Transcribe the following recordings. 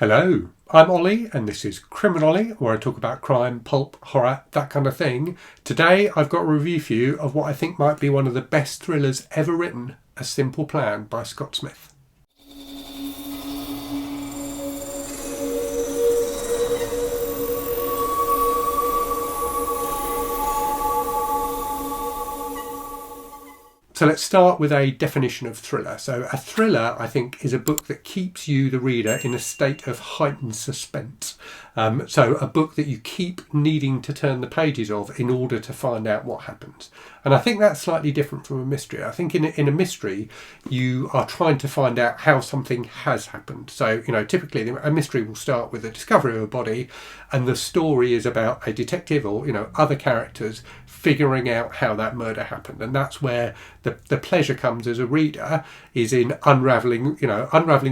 Hello, I'm Ollie and this is Criminally, where I talk about crime, pulp, horror, that kind of thing. Today I've got a review for you of what I think might be one of the best thrillers ever written, A Simple Plan by Scott Smith. So let's start with a definition of thriller. So a thriller, I think, is a book that keeps you, the reader, in a state of heightened suspense. So a book that you keep needing to turn the pages of in order to find out what happens. And I think that's slightly different from a mystery. I think in a mystery, you are trying to find out how something has happened. So, typically a mystery will start with the discovery of a body, and the story is about a detective or, other characters figuring out how that murder happened. And that's where the pleasure comes as a reader, is in unraveling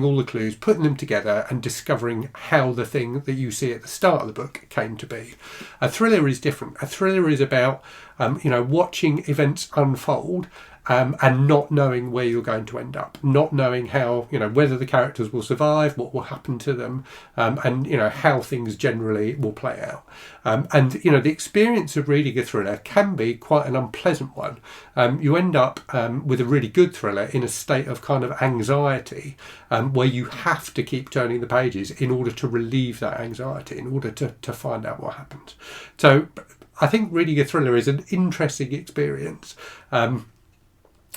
all the clues, putting them together and discovering how the thing that you see at the start of the book came to be. A thriller is different. A thriller is about watching events unfold and not knowing where you're going to end up, not knowing how, whether the characters will survive, what will happen to them, and how things generally will play out. And the experience of reading a thriller can be quite an unpleasant one. You end up with a really good thriller in a state of kind of anxiety, where you have to keep turning the pages in order to relieve that anxiety, in order to find out what happens. So I think reading a thriller is an interesting experience.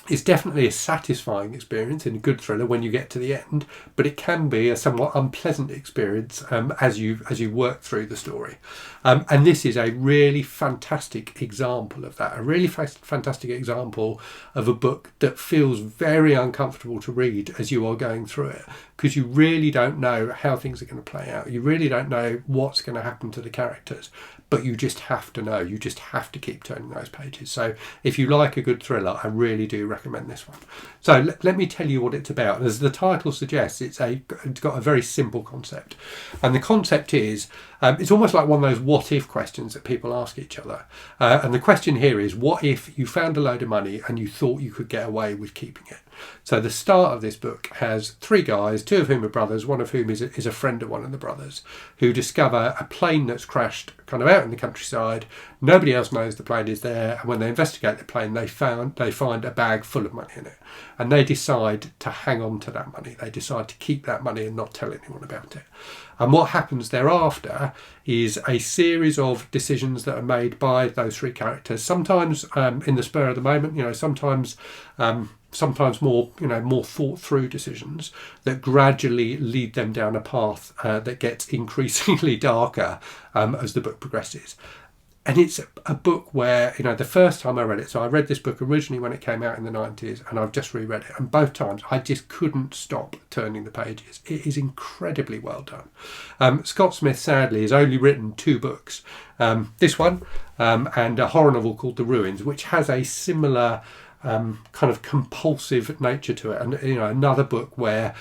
It's definitely a satisfying experience in a good thriller when you get to the end, but it can be a somewhat unpleasant experience as you work through the story. And this is a really fantastic example of that, a really fantastic example of a book that feels very uncomfortable to read as you are going through it, because you really don't know how things are going to play out. You really don't know what's going to happen to the characters, but you just have to know. You just have to keep turning those pages. So if you like a good thriller, I really do recommend this one. So let me tell you what it's about. As the title suggests, it's got a very simple concept. And the concept is, it's almost like one of those what-if questions that people ask each other. And the question here is, what if you found a load of money and you thought you could get away with keeping it? So the start of this book has three guys, two of whom are brothers, one of whom is a friend of one of the brothers, who discover a plane that's crashed kind of out in the countryside. Nobody else knows the plane is there, and when they investigate the plane, they find a bag full of money in it, and they decide to hang on to that money. They decide to keep that money and not tell anyone about it. And what happens thereafter is a series of decisions that are made by those three characters, sometimes in the spur of the moment, sometimes more thought through decisions that gradually lead them down a path that gets increasingly darker as the book progresses. And it's a book where, the first time I read it, so I read this book originally when it came out in the 90s, and I've just reread it, and both times I just couldn't stop turning the pages. It is incredibly well done. Scott Smith, sadly, has only written two books, this one and a horror novel called The Ruins, which has a similar kind of compulsive nature to it, and another book where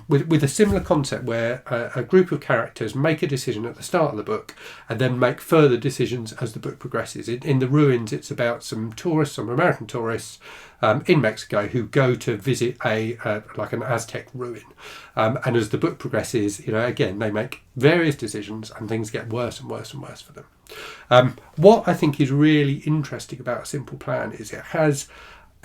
with a similar concept, where a group of characters make a decision at the start of the book and then make further decisions as the book progresses. In The Ruins, it's about some American tourists in Mexico who go to visit like an Aztec ruin, and as the book progresses, again, they make various decisions and things get worse and worse and worse for them. What I think is really interesting about A Simple Plan is it has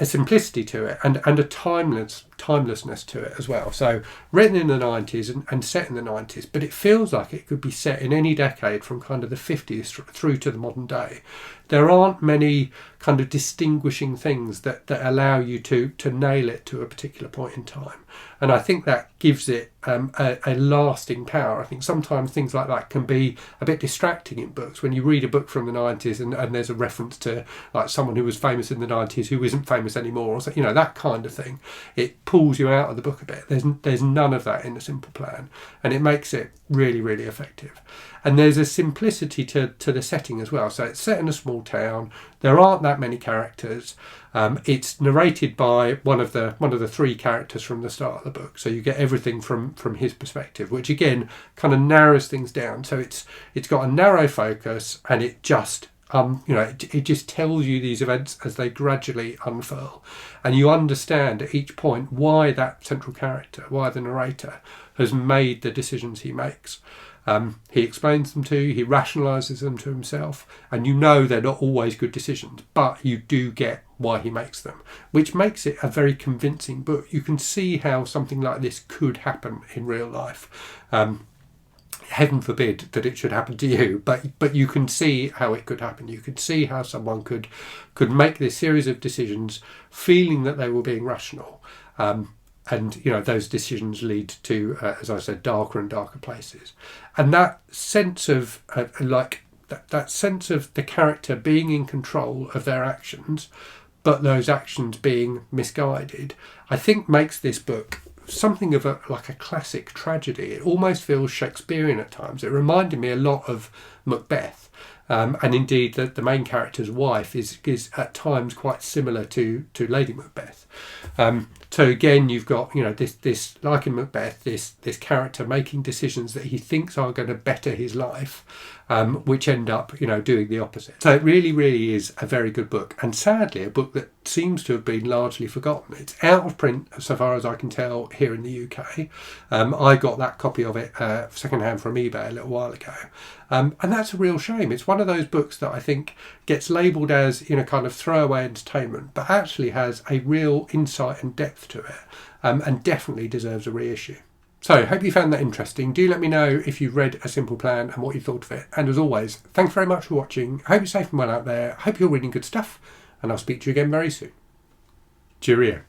a simplicity to it and a timelessness to it as well. So written in the 90s and set in the 90s, but it feels like it could be set in any decade from kind of the 50s through to the modern day. There aren't many kind of distinguishing things that allow you to nail it to a particular point in time. And I think that gives it a lasting power. I think sometimes things like that can be a bit distracting in books. When you read a book from the 90s and there's a reference to like someone who was famous in the 90s who isn't famous anymore, or so, that kind of thing, it pulls you out of the book a bit. There's none of that in A Simple Plan, and it makes it really, really effective. And there's a simplicity to the setting as well. So it's set in a small town. There aren't that many characters. It's narrated by one of the three characters from the start of the book. So you get everything from his perspective, which again kind of narrows things down. So it's got a narrow focus, and it just it just tells you these events as they gradually unfurl, and you understand at each point why that central character, why the narrator has made the decisions he makes. He explains them to you, he rationalises them to himself, and you know they're not always good decisions, but you do get why he makes them, which makes it a very convincing book. You can see how something like this could happen in real life. Heaven forbid that it should happen to you, but you can see how it could happen. You can see how someone could make this series of decisions feeling that they were being rational. And those decisions lead to, as I said, darker and darker places. And that sense of that sense of the character being in control of their actions, but those actions being misguided, I think makes this book something of a classic tragedy. It almost feels Shakespearean at times. It reminded me a lot of Macbeth. And indeed, the main character's wife is at times quite similar to Lady Macbeth. So again, you've got this like in Macbeth, this character making decisions that he thinks are going to better his life, which end up doing the opposite. So it really, really is a very good book, and sadly a book that seems to have been largely forgotten. It's out of print so far as I can tell here in the UK. I got that copy of it secondhand from eBay a little while ago. And that's a real shame. It's one of those books that I think gets labelled as kind of throwaway entertainment, but actually has a real insight and depth to it, and definitely deserves a reissue. So, hope you found that interesting. Do let me know if you've read A Simple Plan and what you thought of it. And as always, thanks very much for watching. I hope you're safe and well out there. I hope you're reading good stuff, and I'll speak to you again very soon. Cheerio.